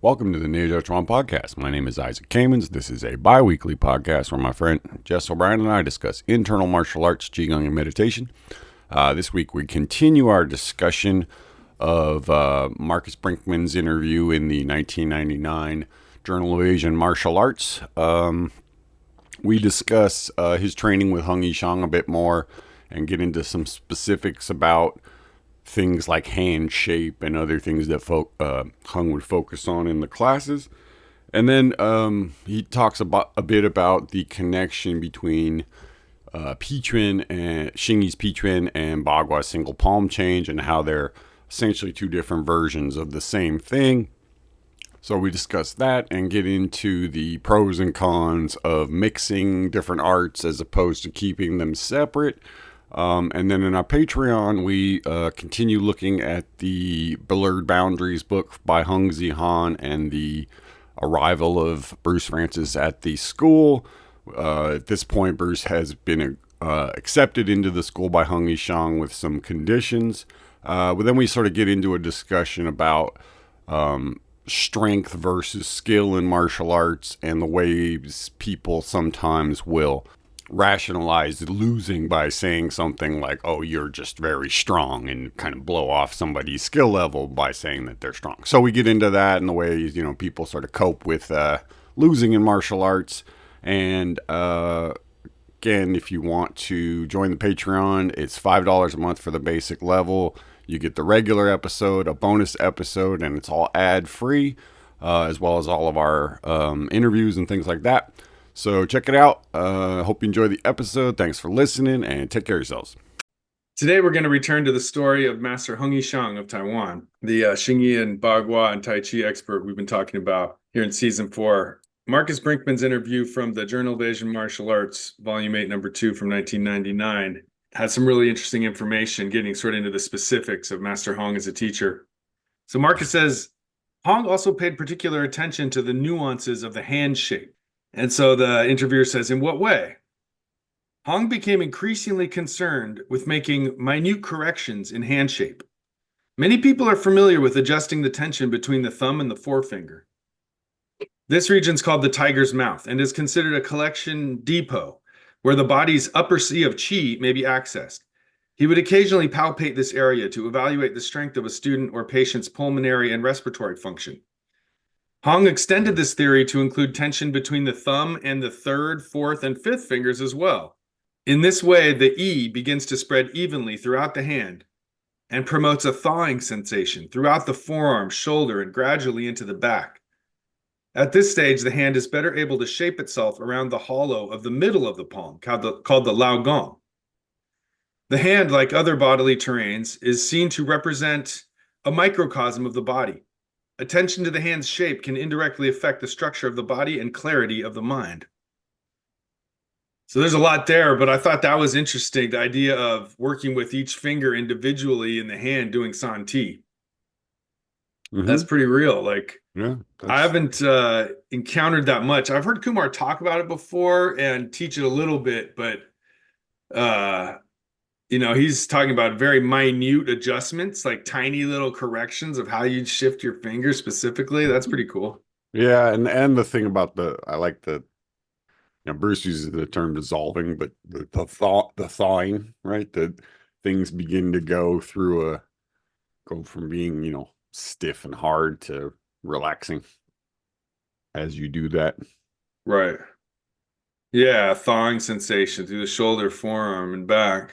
Welcome to the Chuan podcast. My name is Isaac Kamens. This is a bi-weekly podcast where my friend Jess O'Brien and I discuss internal martial arts, Qigong, and meditation. This week we continue our discussion of Marcus Brinkman's interview in the 1999 Journal of Asian Martial Arts. We discuss his training with Xiang a bit more and get into some specifics about things like hand shape and other things that Hung would focus on in the classes. And then he talks a bit about the connection between Chuan and Xingyi's Chuan and Bagua single palm change and how they're essentially two different versions of the same thing. So we discuss that and get into the pros and cons of mixing different arts as opposed to keeping them separate. And then in our Patreon, we continue looking at the Blurred Boundaries book by Hung Han and the arrival of Bruce Francis at the school. At this point, Bruce has been accepted into the school by Xiang with some conditions. But then we sort of get into a discussion about strength versus skill in martial arts and the ways people sometimes will rationalize losing by saying something like, oh, you're just very strong, and kind of blow off somebody's skill level by saying that they're strong. So we get into that and the ways, people sort of cope with losing in martial arts. And again, if you want to join the Patreon, it's $5 a month for the basic level. You get the regular episode, a bonus episode, and it's all ad-free, as well as all of our interviews and things like that. So check it out. Hope you enjoy the episode. Thanks for listening, and take care of yourselves. Today, we're going to return to the story of Master Xiang of Taiwan, the Xingyi and Bagua and Tai Chi expert we've been talking about here in Season 4. Marcus Brinkman's interview from the Journal of Asian Martial Arts, Volume 8, Number 2 from 1999, has some really interesting information getting sort of into the specifics of Master Hong as a teacher. So Marcus says, Hong also paid particular attention to the nuances of the hand shape. And so the interviewer says, in what way? Hong became increasingly concerned with making minute corrections in hand shape. Many people are familiar with adjusting the tension between the thumb and the forefinger. This region is called the tiger's mouth and is considered a collection depot where the body's upper sea of qi may be accessed. He would occasionally palpate this area to evaluate the strength of a student or patient's pulmonary and respiratory function. Hong extended this theory to include tension between the thumb and the third, fourth, and fifth fingers as well. In this way, the E begins to spread evenly throughout the hand and promotes a thawing sensation throughout the forearm, shoulder, and gradually into the back. At this stage, the hand is better able to shape itself around the hollow of the middle of the palm, called the Lao Gong. The hand, like other bodily terrains, is seen to represent a microcosm of the body. Attention to the hand's shape can indirectly affect the structure of the body and clarity of the mind. So there's a lot there, but I thought that was interesting, the idea of working with each finger individually in the hand doing San Ti. Mm-hmm. That's pretty real. I haven't encountered that much. I've heard Kumar talk about it before and teach it a little bit, but he's talking about very minute adjustments, like tiny little corrections of how you'd shift your fingers specifically. That's pretty cool. Yeah, and the thing about I like the, Bruce uses the term dissolving, but the thawing, right? That things begin to go from being, stiff and hard to relaxing as you do that. Right. Yeah, thawing sensation through the shoulder, forearm, and back.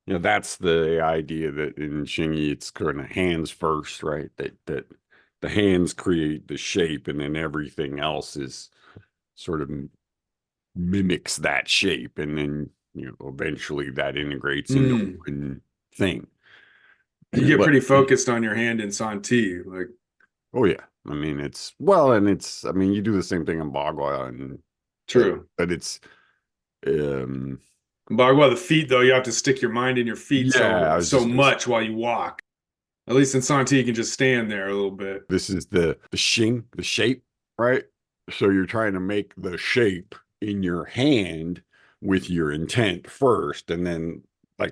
That's the idea that in Xingyi, it's kind of hands first, right? That the hands create the shape, and then everything else is sort of mimics that shape, and then eventually that integrates into one thing. You get pretty focused on your hand in San Ti, Oh yeah, I mean you do the same thing in Bagua, and true, but it's Bagua, the feet, though, you have to stick your mind in your feet so much while you walk. At least in San Ti, you can just stand there a little bit. This is the Xing, the shape, right? So you're trying to make the shape in your hand with your intent first, and then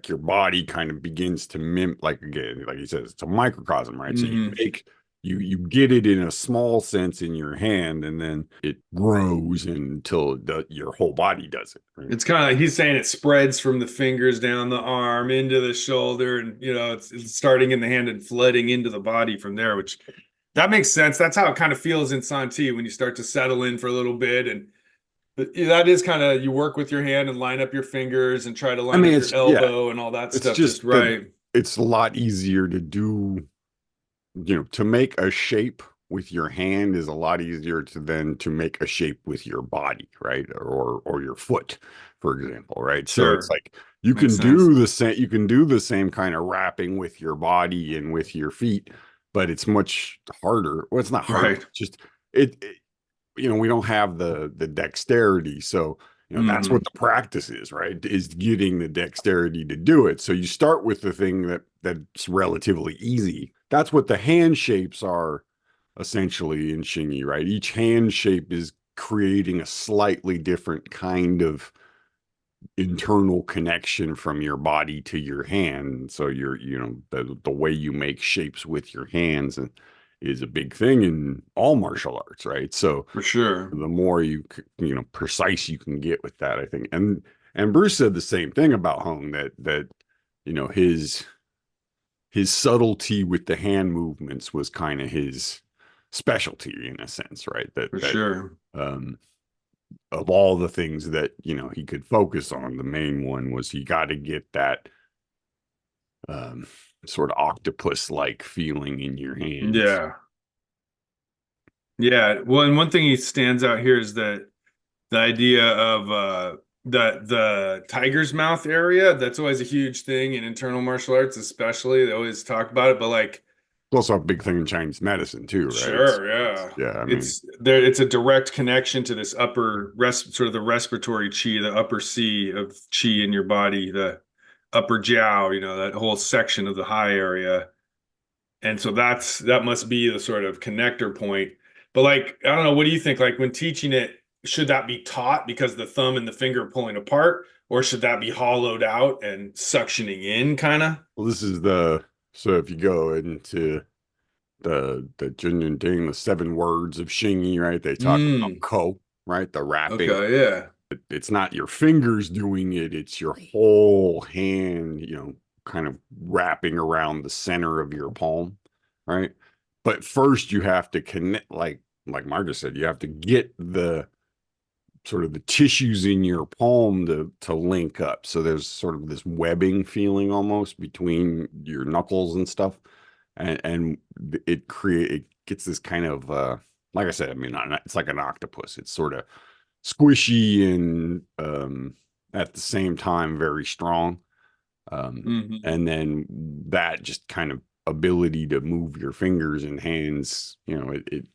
your body kind of begins to mimic, again, like he says, it's a microcosm, right? Mm-hmm. So you make you get it in a small sense in your hand, and then it grows until your whole body does it. Right? It's kind of like he's saying it spreads from the fingers down the arm into the shoulder, and it's starting in the hand and flooding into the body from there, which that makes sense. That's how it kind of feels in Santi when you start to settle in for a little bit, and that is kind of you work with your hand and line up your fingers and try to I line mean, up your elbow and all that it's stuff just just that right. it's a lot easier to do, to make a shape with your hand is a lot easier to make a shape with your body, right? Or your foot, for example, right? So it's Sure, like you makes can sense. do the same kind of wrapping with your body and with your feet, but it's much harder. Well, it's not harder, Right. just it we don't have the dexterity. So, that's what Hmm. the practice is, right? Is getting the dexterity to do it. So you start with the thing that's relatively easy. That's what the hand shapes are essentially in Xingyi, right? Each hand shape is creating a slightly different kind of internal connection from your body to your hand. So the way you make shapes with your hands is a big thing in all martial arts, right? So For sure. the more precise you can get with that, I think. And Bruce said the same thing about Hung, that his subtlety with the hand movements was kind of his specialty in a sense, right? For That sure. um of all the things that he could focus on, the main one was he got to get that um sort of octopus like feeling in your hands. Yeah. Yeah. Well, and one thing he stands out here is that the idea of the tiger's mouth area, that's always a huge thing in internal martial arts, especially. They always talk about it, but like It's also a big thing in Chinese medicine too, right? sure, yeah. Yeah, I mean, It's there, it's a direct connection to this upper sort of the respiratory chi, the upper C of chi in your body, the upper jiao, that whole section of the high area. And so that must be the sort of connector point. But like, I don't know, what do you think? Like when teaching it, should that be taught because the thumb and the finger are pulling apart, or should that be hollowed out and suctioning in kind of? well, this is so if you go into the Junyan Ding, the 7 words of Xingyi, right? They talk about Mm, ko, right? The wrapping. okay, yeah. It's not your fingers doing it, it's your whole hand, kind of wrapping around the center of your palm, right? But first you have to connect, like Marcus said, you have to get the sort of the tissues in your palm to link up. So there's sort of this webbing feeling almost between your knuckles and stuff. And it gets this kind of like I said, I mean, it's like an octopus. It's sort of squishy and at the same time very strong. Hmm. And then that just kind of ability to move your fingers and hands, it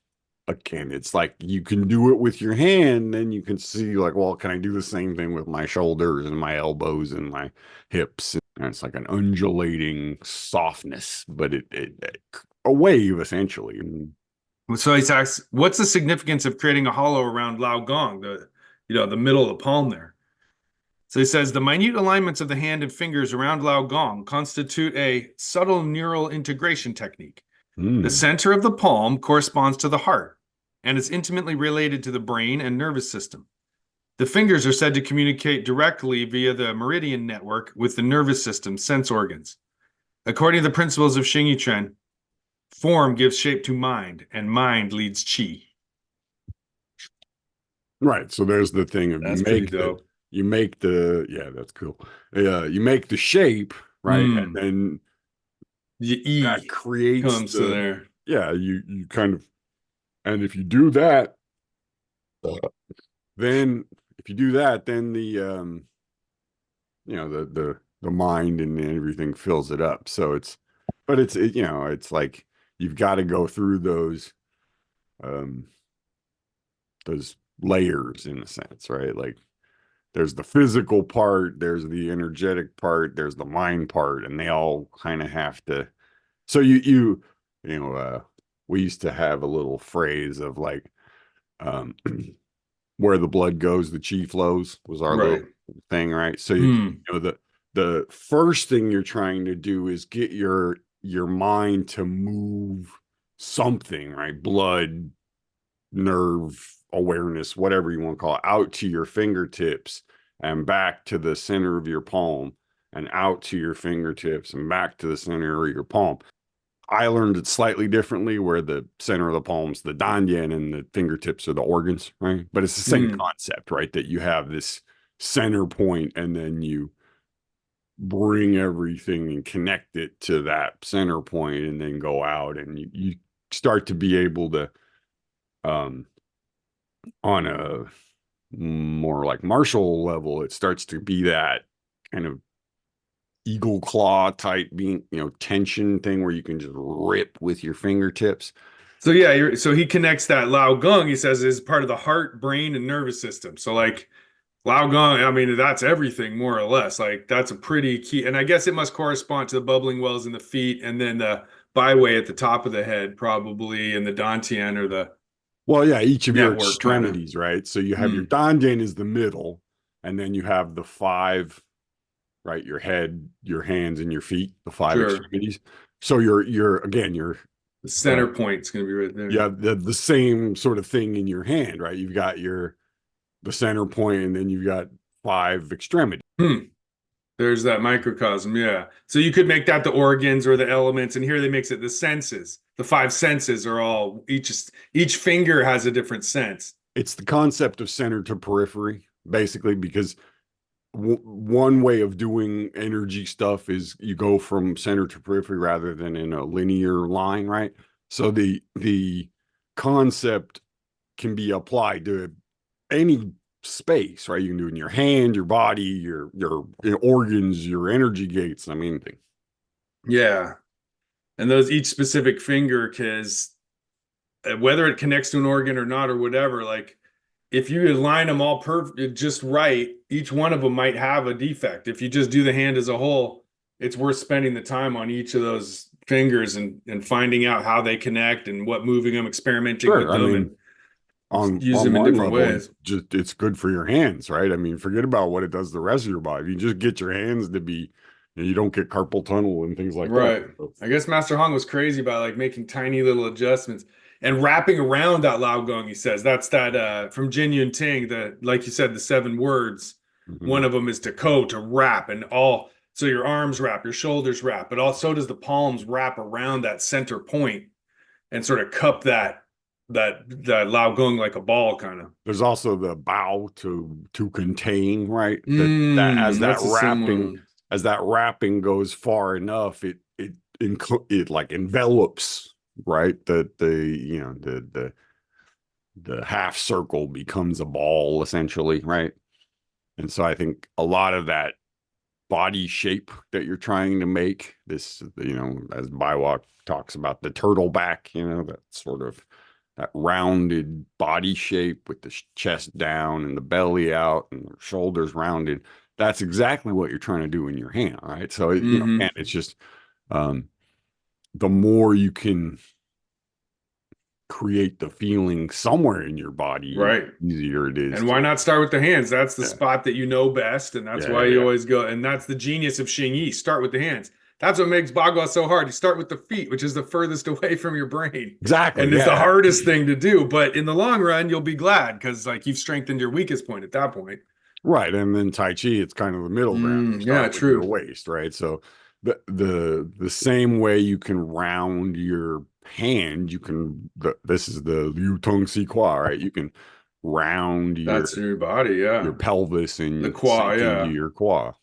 again, it's like you can do it with your hand, then you can see like, well, can I do the same thing with my shoulders and my elbows and my hips? And it's like an undulating softness, but a wave essentially. So he asks, what's the significance of creating a hollow around Lao Gong, the middle of the palm there? So he says the minute alignments of the hand and fingers around Lao Gong constitute a subtle neural integration technique. The Mm. center of the palm corresponds to the heart and is intimately related to the brain and nervous system. The fingers are said to communicate directly via the meridian network with the nervous system sense organs. According to the principles of Xingyi Chuan, form gives shape to mind, and mind leads qi. Right. So there's the thing of That's pretty dope. yeah, that's cool. You make the shape, right? And Hmm. then The that E creates comes to the there. yeah, you kind of, and if you do that, uh, then if you do that, then the mind and everything fills it up. So it's like you've got to go through um those layers in a sense, right? Like there's the physical part, there's the energetic part, there's the mind part, and they all kind of have to. So you know we used to have a little phrase of like um where the blood goes, the chi flows was our Right. little thing, right? So Hmm. the first thing you're trying to do is get your mind to move something, right? Blood, nerve, awareness, whatever you want to call it, out to your fingertips and back to the center of your palm and out to your fingertips and back to the center of your palm. I learned it slightly differently where the center of the palm's the dantian and the fingertips are the organs, right? But it's the same concept, right? That you have this center point and then you bring everything and connect it to that center point and then go out and you start to be able to on a more like martial level, it starts to be that kind of eagle claw type being, tension thing where you can just rip with your fingertips. So yeah, so he connects that Lao Gong, he says, is part of the heart, brain, and nervous system. So like Lao Gong, I mean, that's everything more or less. Like that's a pretty key, and I guess it must correspond to the bubbling wells in the feet, and then the byway at the top of the head, probably, and the dantian or the well, yeah, each of your network kinda. extremities, right? So you have your dantian is the middle, and then you have the five, right? Your head, your hands, and your feet, the five extremities. So you're again, the center point's gonna be right there. Yeah, the same sort of thing in your hand, right? You've got the center point, and then you've got five extremities. There's that microcosm, yeah. So you could make that the organs or the elements, and here they makes it the senses. The five senses are all each finger has a different sense. It's the concept of center to periphery, basically, because one way of doing energy stuff is you go from center to periphery rather than in a linear line, right? So the concept can be applied to any space, right? You can do it in your hand, your body, your organs, your energy gates. I mean, yeah. And those each specific finger, because whether it connects to an organ or not or whatever, like if you align them all perfect, just right, each one of them might have a defect. If you just do the hand as a whole, it's worth spending the time on each of those fingers and finding out how they connect and what moving them, experimenting with them, and use them in different ways. It's good for your hands, right? I mean, forget about what it does to the rest of your body. You just get your hands to be, you don't get carpal tunnel and things like that. Right. I guess Master Hong was crazy about like making tiny little adjustments and wrapping around that Lao Gong. He says that's that from Jin Yun Ting, like you said, the 7 words. One of them is to wrap, and all. So your arms wrap, your shoulders wrap, but also does the palms wrap around that center point and sort of cup that Lao Gong like a ball, kind of. There's also the bow to contain, right? As that wrapping goes far enough, it like envelops, right? The half circle becomes a ball essentially, right? And so I think a lot of that body shape that you're trying to make, this, as Bagua talks about the turtle back, that sort of that rounded body shape with the chest down and the belly out and the shoulders rounded. That's exactly what you're trying to do in your hand, right? So, and it's just the more you can create the feeling somewhere in your body, right, easier it is. And why not start with the hands? That's the spot that you know best, and that's why you always go. And that's the genius of Xingyi. Start with the hands. That's what makes Bagua so hard. You start with the feet, which is the furthest away from your brain. Exactly. And it's the hardest thing to do. But in the long run, you'll be glad because like you've strengthened your weakest point at that point. Right. And then Tai Chi, it's kind of the middle ground. Yeah, true. Your waist, right? So the same way you can round your hand, this is the Liu Tong Si Qua, right? You can round your body, your pelvis and the qua, into your qua.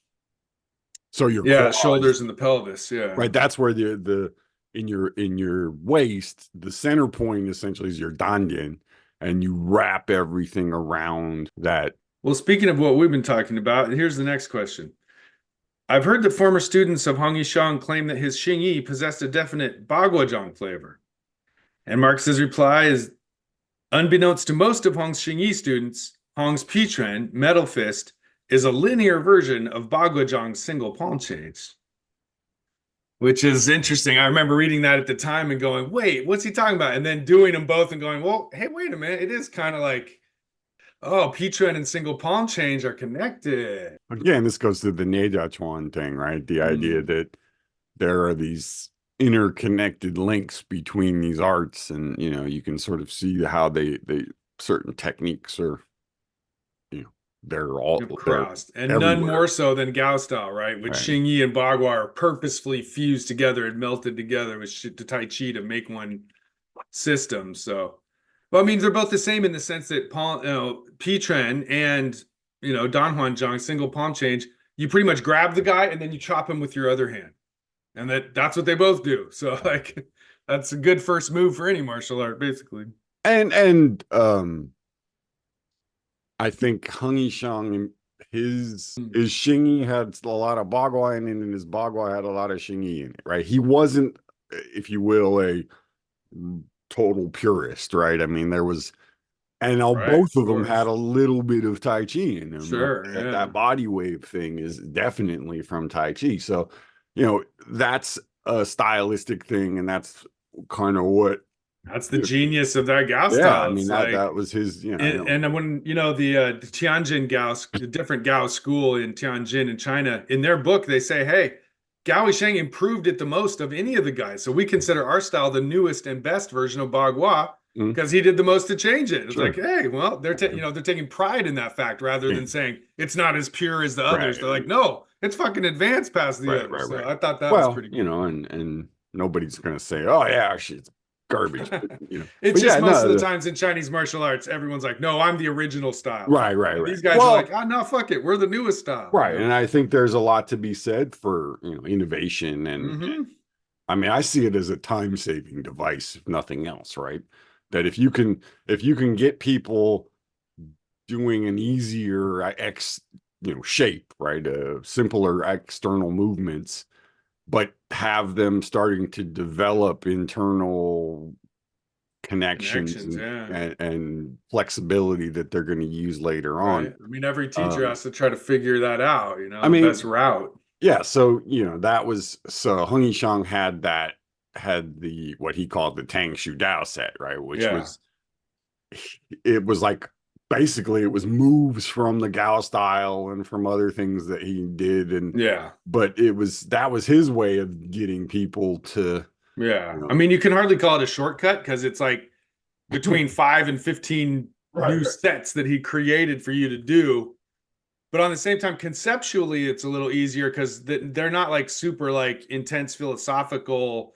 So your shoulders and the pelvis, right. That's where the in your waist, the center point essentially is your dantian, and you wrap everything around that. Well, speaking of what we've been talking about, here's the next question. I've heard that former students of Hong Yixiang claim that his Xingyi possessed a definite Baguazhang flavor. And Marx's reply is, unbeknownst to most of Hong's Xingyi students, Hong's Pichuan, Metal Fist, is a linear version of Baguazhang's single palm change. Which is interesting. I remember reading that at the time and going, wait, what's he talking about? And then doing them both and going, well, hey, wait a minute. It is kind of like, oh, Pichuan and single palm change are connected. Again, this goes to the Chuan thing, right? The idea that there are these interconnected links between these arts, and you can sort of see how they certain techniques are, they're crossed, and none everywhere. more so than Gao style, right? Which Right. Xingyi and Bagua are purposefully fused together and melted together with the Tai Chi to make one system. So, well, I mean, they're both the same in the sense that P-Tren and Dan Huan Zhang single palm change. You pretty much grab the guy and then you chop him with your other hand, and that's what they both do. So, like, that's a good first move for any martial art, basically. And I think Hung Xiang, his Xingyi had a lot of Bagua in it, and his Bagua had a lot of Xingyi in it, right? He wasn't, if you will, a total purist, right? I mean, there was, and now Right, both of of them had course. a little bit of Tai Chi in them. Like Sure, yeah. that body wave thing is definitely from Tai Chi. So, that's a stylistic thing, and that's kind of what, That's the genius of that Gao yeah, I style. mean It's that like, was his, and when the Tianjin Gao, the different Gao school in Tianjin in China, in their book they say, hey, Gao Sheng improved it the most of any of the guys, so we consider our style the newest and best version of Bagua mm, because he did the most to change it. It's like, sure. hey, well, they're taking pride in that fact rather Yeah. than saying it's not as pure as the others. Right. They're like, no, it's fucking advanced past the Right, others. right, So right. I thought that was Well, pretty cool. and nobody's gonna say, "Oh yeah, she's garbage," It's but just yeah, most of no, the times in Chinese martial arts, everyone's like, no, I'm the original style. right, right, And right. these guys are like, Well, oh, no, fuck it. We're the newest style, right, and I think there's a lot to be said for innovation, and Hmm. I mean, I see it as a time-saving device, if nothing else, right? That if you can get people doing an easier shape, right, simpler external movements, but have them starting to develop internal connections Connections, and yeah. and flexibility that they're going to use later on. Right. I mean, every teacher Um, has to try to figure that out, I the mean, best route. yeah. So that was so Hung Yishang had the what he called the Tang Shu Dao set, right? Which Yeah. was it was like basically it was moves from the Gao style and from other things that he did, and Yeah. but that was his way of getting people to Yeah. you I know mean, you can hardly call it a shortcut because it's like between 5 and 15 right, new sets that he created for you to do. But on the same time, conceptually, it's a little easier because they're not like super like intense philosophical.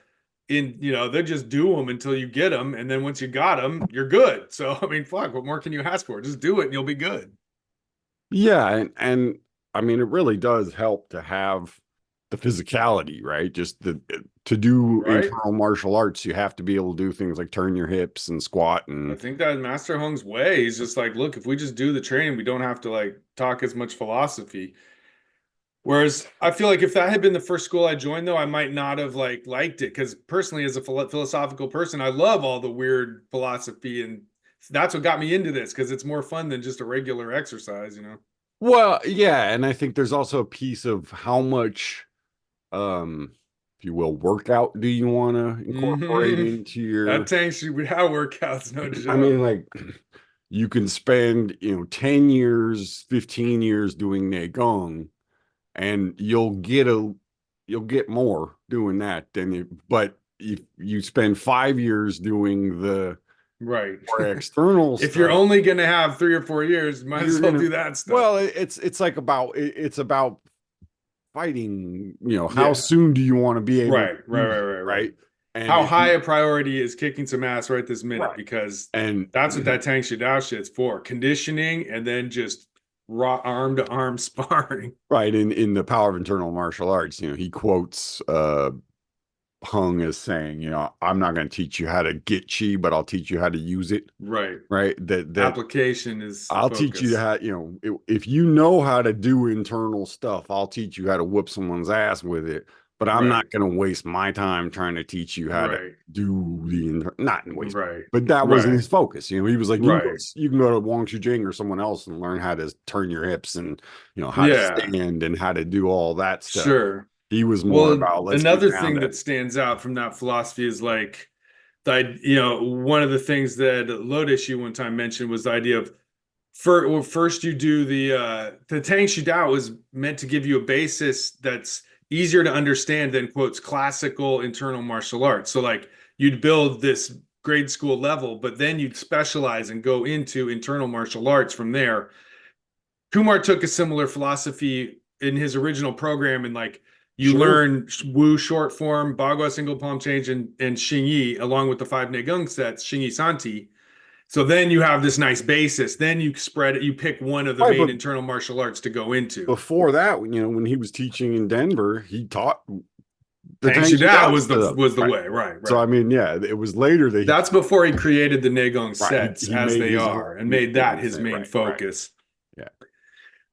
They just do them until you get them, and then once you got them, you're good. So I mean, fuck, what more can you ask for? Just do it, and you'll be good. yeah, and I mean it really does help to have the physicality, right? Just to do Right? internal martial arts, you have to be able to do things like turn your hips and squat I and think that Master Hung's way. He's just like, look, if we just do the training, we don't have to like talk as much philosophy. Whereas I feel like if that had been the first school I joined, though, I might not have like liked it because personally, as a philosophical person, I love all the weird philosophy, and that's what got me into this because it's more fun than just a regular exercise. well, yeah, and I think there's also a piece of how much if you will workout do you want to incorporate Hmm. into That your tank should be how workouts, no I mean joke. like you can spend 10 years 15 years doing Neigong and you'll get more doing that than but if you spend 5 years doing the Right. more external If you're stuff, only gonna have 3 or 4 years, might you're as well gonna do that stuff. well it's like it's about fighting, how Yeah. soon do you want to be able to Right, right, use right, it, right, right. right? And How if high you a priority is kicking some ass right this minute? right Because and that's what that Tang Shidao shit's for. Conditioning and then just raw arm to arm sparring. right in the power of internal martial arts, he quotes Hung as saying, I'm not going to teach you how to get chi, but I'll teach you how to use it, Right. right? That Application is the I'll teach you focus. how, if you know how to do internal stuff, I'll teach you how to whoop someone's ass with it. But I'm Right. not going to waste my time trying to teach you how to Right. do not waste, Right. but that wasn't Right. his focus. He was like, Right. you can go to Wang Jing or someone else and learn how to turn your hips and, how to Yeah. stand and how to do all that stuff. Sure. He was more Well, about let's get another down thing to, that stands out from that philosophy is like one of the things that Lotus you one time mentioned was the idea of first you do the Tang Shu Dao is meant to give you a basis that's easier to understand than quotes classical internal martial arts. So like you'd build this grade school level, but then you'd specialize and go into internal martial arts from there. Kumar took a similar philosophy in his original program, and like you learn Wu short form, Bagua single palm change, and Xingyi along with the 5 Negung sets, Xingyi Santi. So then you have this nice basis. Then you spread it. You pick one of the main internal martial arts to go into. Before that, when he was teaching in Denver, he taught the Tang Dao was the way, right? So I mean, yeah, it was later that that's before he created the Negung sets as they are, and made that his main focus. Yeah,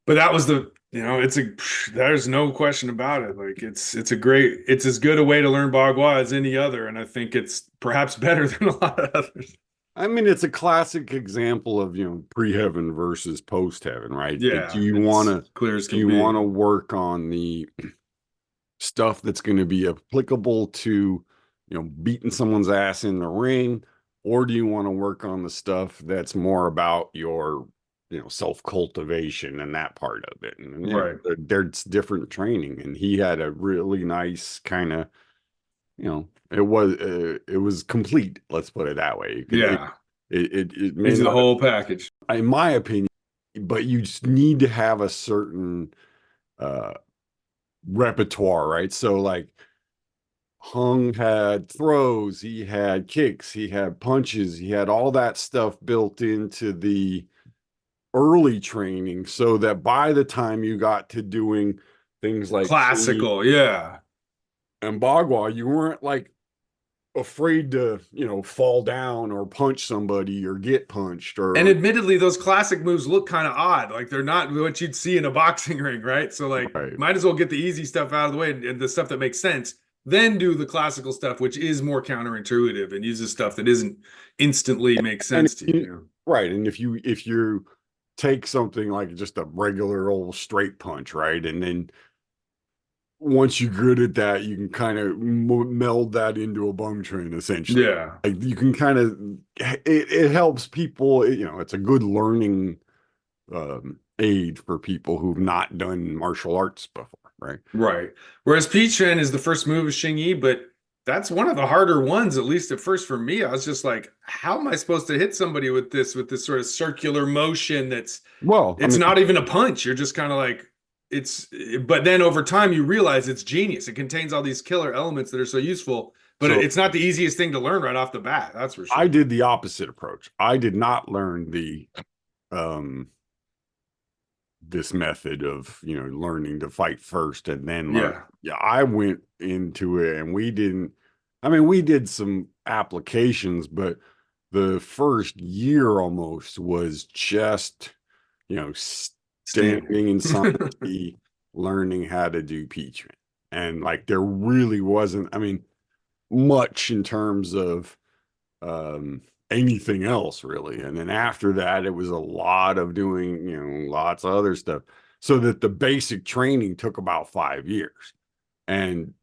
but that was there's no question about it. Like it's as good a way to learn Bagua as any other, and I think it's perhaps better than a lot of others. I mean, it's a classic example of, pre-heaven versus post-heaven, right? Yeah. Do you want to work on the stuff that's going to be applicable to, beating someone's ass in the ring, or do you want to work on the stuff that's more about your, self-cultivation and that part of it? And right. There's different training, and he had a really nice kind of, it was complete. Let's put it that way. It makes the whole package, in my opinion. But you just need to have a certain repertoire, right? So like Hung had throws, he had kicks, he had punches, he had all that stuff built into the early training, so that by the time you got to doing things like classical, and Bagua, you weren't like afraid to, fall down or punch somebody or get punched. And admittedly, those classic moves look kind of odd. Like they're not what you'd see in a boxing ring, right? So like, might as well get the easy stuff out of the way and the stuff that makes sense. Then do the classical stuff, which is more counterintuitive and uses stuff that isn't instantly makes sense to you. Right. And if you take something like just a regular old straight punch, right, and then once you're good at that, you can kind of meld that into a bum train, essentially. Yeah. Like you can kind of, it helps people, it's a good learning aid for people who've not done martial arts before, right? Right. Whereas Pichen is the first move of Xingyi, but that's one of the harder ones, at least at first for me. I was just like, how am I supposed to hit somebody with this sort of circular motion it's not even a punch. You're just kind of like, but then over time you realize it's genius. It contains all these killer elements that are so useful, but it's not the easiest thing to learn right off the bat. That's for sure. I did the opposite approach. I did not learn this method of, learning to fight first and then learn. Yeah, I went into it and we did some applications, but the first year almost was just, standing in somebody learning how to do Pichen. And like there really wasn't, much in terms of anything else really. And then after that, it was a lot of doing, lots of other stuff. So that the basic training took about 5 years. And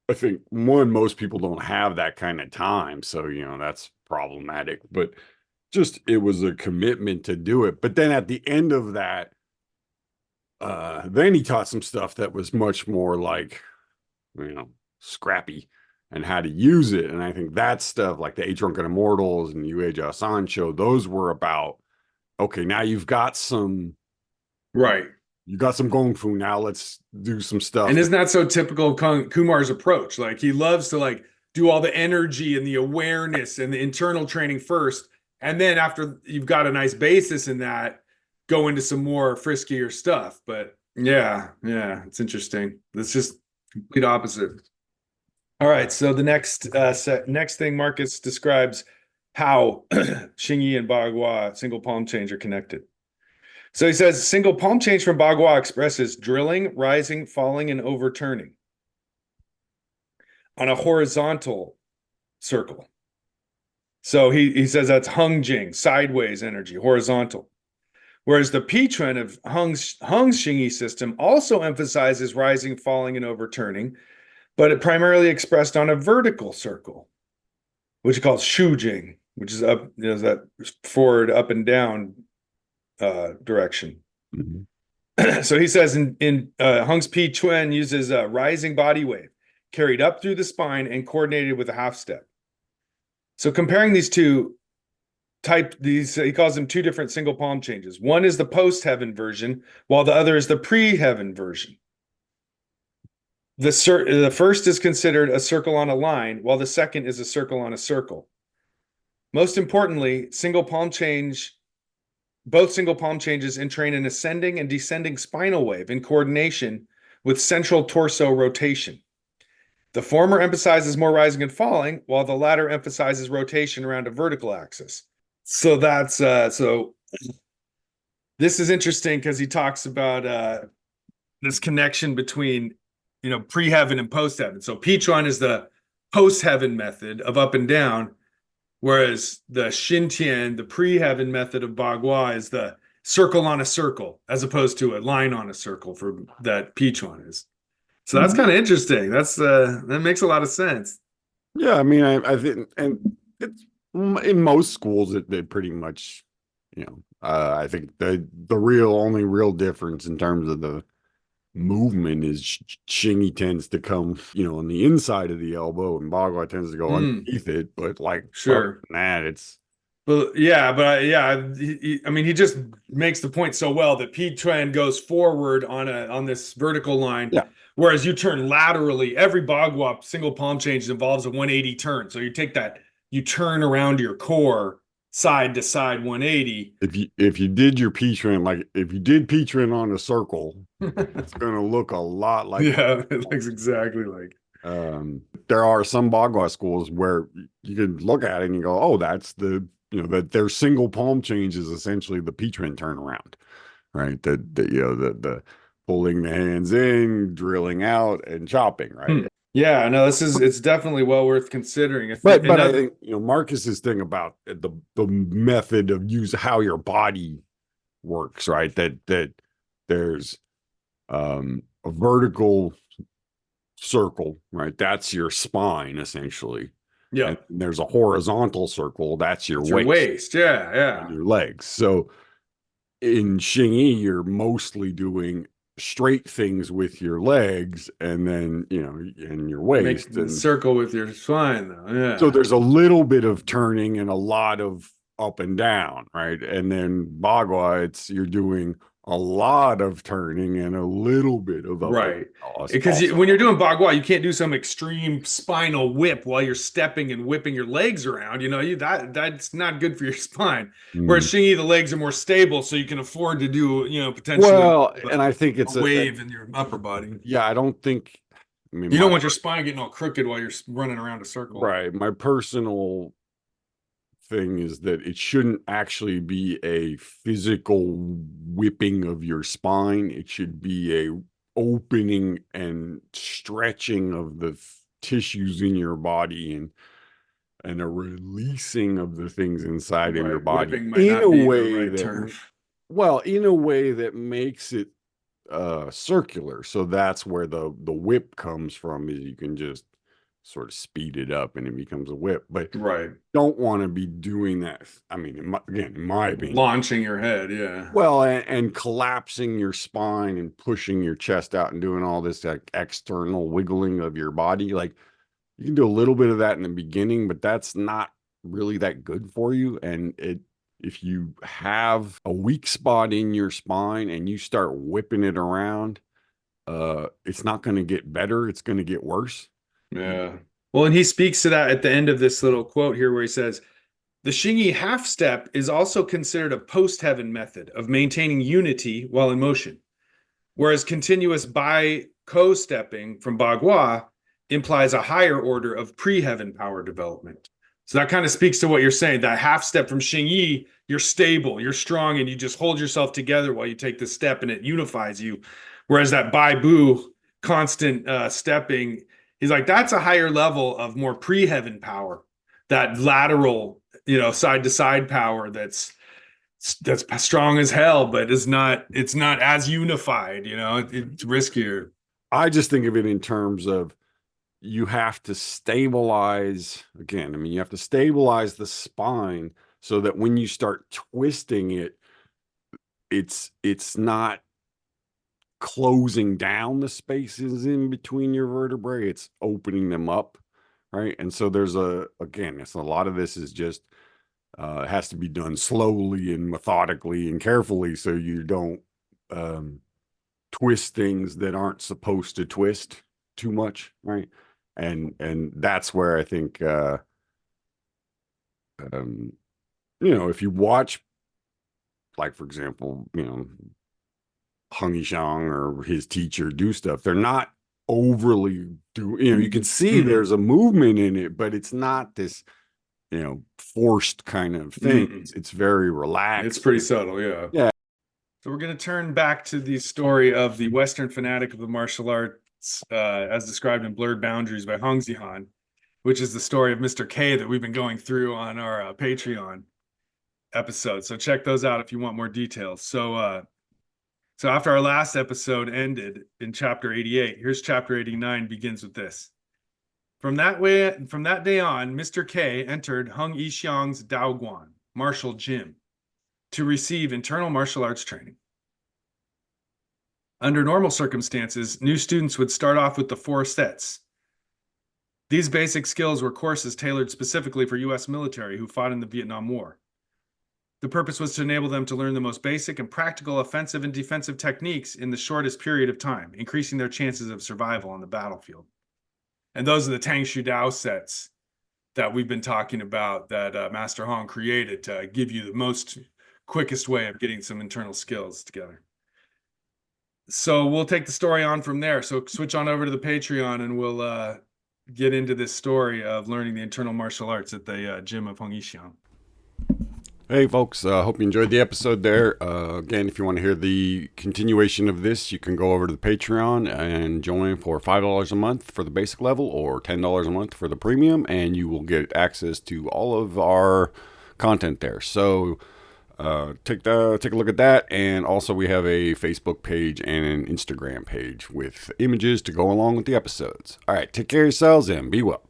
I think most people don't have that kind of time. So, that's problematic, but just, it was a commitment to do it. But then at the end of that, then he taught some stuff that was much more like, scrappy and how to use it. And I think that stuff like the Eight Drunken Immortals and Yueja Sancho, those were about, okay, now you've got some, right. You got some Kung Fu. Now let's do some stuff. And isn't that so typical of Kumar's approach? Like he loves to like do all the energy and the awareness and the internal training first. And then after you've got a nice basis in that, go into some more friskier stuff. But yeah, it's interesting. It's just complete opposite. All right, so the next thing Marcus describes how Xingyi and Bagua single palm change are connected. So he says single palm change from Bagua expresses drilling, rising, falling, and overturning on a horizontal circle. So he says that's Hung Jing, sideways energy, horizontal. Whereas the Pichen of Hung's Xingyi system also emphasizes rising, falling, and overturning, but it primarily expressed on a vertical circle, which is called Shu Jing, which is that forward, up and down direction. Mm-hmm. So he says in Hung's P. Chuan uses a rising body wave carried up through the spine and coordinated with a half step. So comparing these two he calls them two different single palm changes. One is the post heaven version, while the other is the pre heaven version. The first is considered a circle on a line, while the second is a circle on a circle. Most importantly, both single palm changes entrain an ascending and descending spinal wave in coordination with central torso rotation. The former emphasizes more rising and falling, while the latter emphasizes rotation around a vertical axis. So this is interesting because he talks about this connection between pre-heaven and post-heaven. So Pichuan is the post-heaven method of up and down, whereas the Xintian, the pre-heaven method of Bagua, is the circle on a circle, as opposed to a line on a circle for that Pichuan is. So that's kind of interesting. That makes a lot of sense. Yeah, I mean, I think, and it's in most schools that they pretty much, I think the only real difference in terms of the movement is Xingyi tends to come, on the inside of the elbow, and Bagua tends to go underneath it. But sure, it's. But I mean, he just makes the point so well that P trend goes forward on this vertical line, yeah. Whereas you turn laterally. Every Bagua single palm change involves a 180 turn. So you take that, you turn around your core side to side 180. If you did your P-trend, like if you did P-trend on a circle, it's going to look a lot like. Yeah, it looks exactly like. There are some Bagua schools where you can look at it and you go, oh, that's that their single palm change is essentially the P-trend turnaround, right? The pulling the hands in, drilling out, and chopping, right? Yeah, no, it's definitely well worth considering. But I think Marcus's thing about the method of how your body works, right? That there's a vertical circle, right? That's your spine essentially. Yeah. And there's a horizontal circle, that's your waist. Yeah. And your legs. So in Xingyi, you're mostly doing straight things with your legs, and then in your waist, and circle with your spine, though. Yeah. So there's a little bit of turning and a lot of up and down, right? And then Bagua, you're doing a lot of turning and a little bit of up, right? Because when you're doing Bagua, you can't do some extreme spinal whip while you're stepping and whipping your legs around. That's not good for your spine. Whereas Xingyi, the legs are more stable, so you can afford to do potentially. And I think it's a wave in your upper body. Yeah, I don't think. I mean, you don't want your spine getting all crooked while you're running around a circle. Right. My personal thing is that it shouldn't actually be a physical whipping of your spine. It should be a opening and stretching of the tissues in your body and a releasing of the things inside of your body in a way in a way that makes it circular. So that's where the whip comes from, is you can just sort of speed it up and it becomes a whip. But don't want to be doing that. I mean, in my opinion, launching your head, well, and collapsing your spine and pushing your chest out and doing all this external wiggling of your body. Like, you can do a little bit of that in the beginning, but that's not really that good for you. And if you have a weak spot in your spine and you start whipping it around, it's not going to get better. It's going to get worse. Yeah. Well, and he speaks to that at the end of this little quote here, where he says, the Xingyi half step is also considered a post-heaven method of maintaining unity while in motion, whereas continuous co-stepping from Bagua implies a higher order of pre-heaven power development. So that kind of speaks to what you're saying. That half step from Xingyi, you're stable, you're strong, and you just hold yourself together while you take the step, and it unifies you. Whereas that Baibu, constant stepping, he's like, that's a higher level of more pre-heaven power. That lateral, side to side power that's strong as hell, but it's not as unified. It's riskier. I just think of it in terms of, you have to stabilize again. I mean, you have to stabilize the spine so that when you start twisting it, it's not closing down the spaces in between your vertebrae. It's opening them up, right? And so there's it's a lot of this is just has to be done slowly and methodically and carefully, so you don't twist things that aren't supposed to twist too much, right? And that's where I think if you watch, like, for example, Xiang or his teacher do stuff, they're not overly you can see there's a movement in it, but it's not this forced kind of thing. It's very relaxed. It's pretty subtle. Yeah. So we're going to turn back to the story of the Western fanatic of the martial arts, as described in Blurred Boundaries by Hong Zihan, which is the story of Mr. K that we've been going through on our Patreon episode. So check those out if you want more details. So after our last episode ended in chapter 88, here's chapter 89, begins with this. From that day on, Mr. K entered Hung Yixiang's Daoguan martial gym to receive internal martial arts training. Under normal circumstances, new students would start off with the 4 sets. These basic skills were courses tailored specifically for U.S. military who fought in the Vietnam War. The purpose was to enable them to learn the most basic and practical offensive and defensive techniques in the shortest period of time, increasing their chances of survival on the battlefield. And those are the Tang Shu Dao sets that we've been talking about, that Master Hong created to give you the most quickest way of getting some internal skills together. So we'll take the story on from there. So switch on over to the Patreon and we'll get into this story of learning the internal martial arts at the gym of Hung Yixiang. Hey folks, hope you enjoyed the episode there. Again, if you want to hear the continuation of this, you can go over to the Patreon and join for $5 a month for the basic level or $10 a month for the premium, and you will get access to all of our content there. So take a look at that, and also we have a Facebook page and an Instagram page with images to go along with the episodes. All right, take care of yourselves and be well.